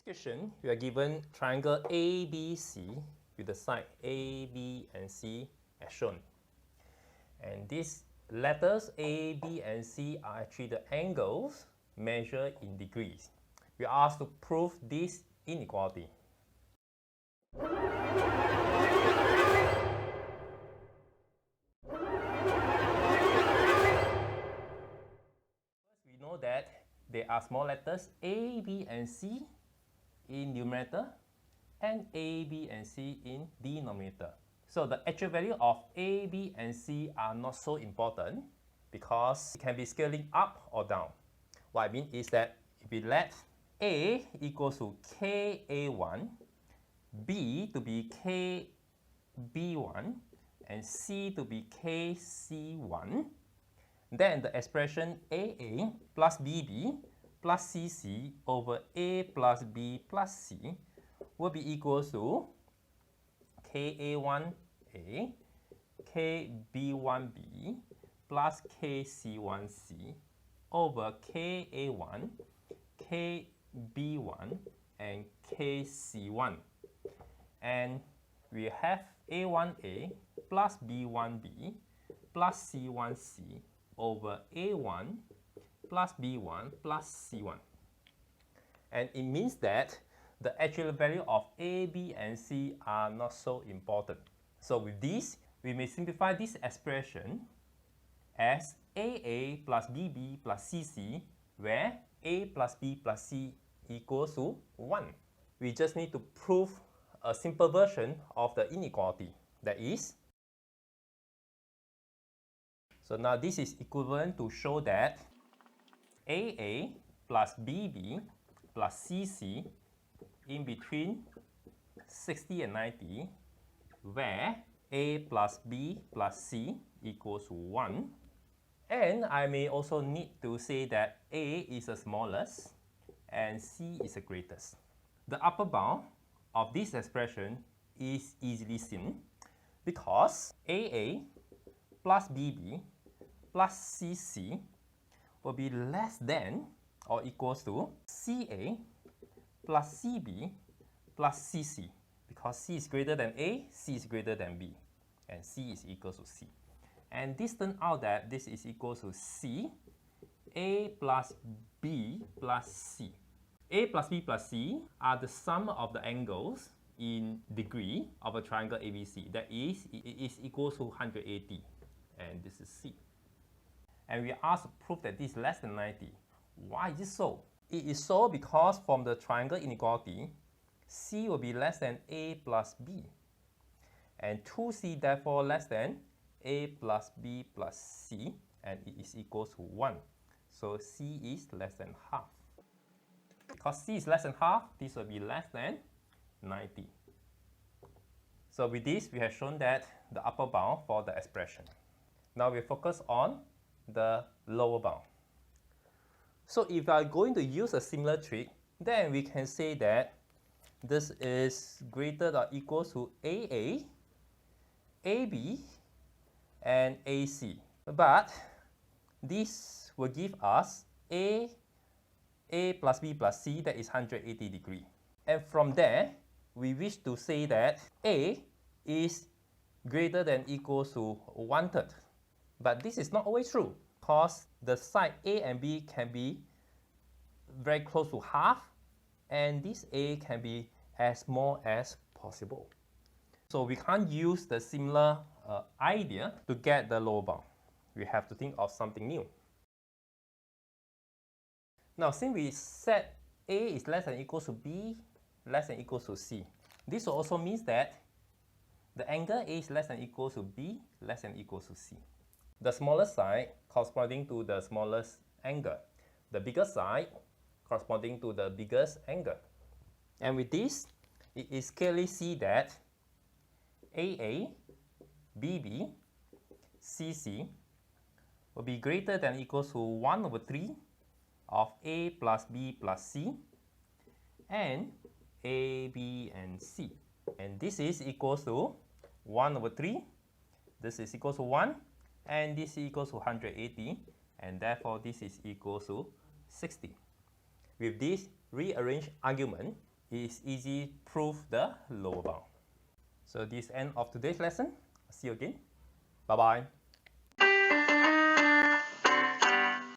Question, we are given triangle ABC with the side A, B, and C as shown. And these letters A, B, and C are actually the angles measured in degrees. We are asked to prove this inequality. We know that there are small letters A, B, and C in numerator and A, B, and C in denominator. So the actual value of A, B, and C are not so important because it can be scaling up or down. What I mean is that if we let A equals to KA1, B to be KB1, and C to be KC1, then the expression AA plus BB plus CC over A plus B plus C will be equal to KA1A, KB1B plus KC1C over KA1, KB1, and KC1. And we have A1A plus B1B plus C1C over A1 plus B1 plus C1. And it means that the actual value of A, B, and C are not so important. So with this, we may simplify this expression as AA plus BB plus CC, where A plus B plus C equals to 1. We just need to prove a simple version of the inequality. That is, so now this is equivalent to show that AA plus BB plus CC in between 60 and 90, where A plus B plus C equals to 1. And I may also need to say that A is the smallest and C is the greatest. The upper bound of this expression is easily seen because AA plus BB plus CC will be less than or equals to CA plus CB plus CC, because C is greater than A, C is greater than B, and C is equal to C. And this turns out that this is equal to C, A plus B plus C. A plus B plus C are the sum of the angles in degree of a triangle ABC. That is, it is equal to 180, and this is C. And we are asked to prove that this is less than 90. Why is it so? It is so because from the triangle inequality, C will be less than A plus B, and 2C therefore less than A plus B plus C, and it is equal to 1. So C is less than half. Because C is less than half, this will be less than 90. So with this, we have shown that the upper bound for the expression. Now we focus on the lower bound. So if I are going to use a similar trick, then we can say that this is greater than or equal to AA, AB, and AC. But this will give us A plus B plus C, that is 180 degrees. And from there, we wish to say that A is greater than or equal to 1/3. But this is not always true, because the side A and B can be very close to half, and this A can be as small as possible. So we can't use the similar idea to get the lower bound. We have to think of something new. Now, since we said A is less than or equal to B, less than or equal to C, this also means that the angle A is less than or equal to B, less than or equal to C. The smallest side corresponding to the smallest angle. The bigger side corresponding to the biggest angle. And with this, it is clearly seen that AA, BB, CC will be greater than or equal to 1/3 of A plus B plus C and A, B, and C. And this is equal to 1/3. This is equal to 1. And this is equal to 180, and therefore this is equal to 60. With this rearranged argument, it is easy to prove the lower bound. So this is the end of today's lesson. See you again. Bye-bye.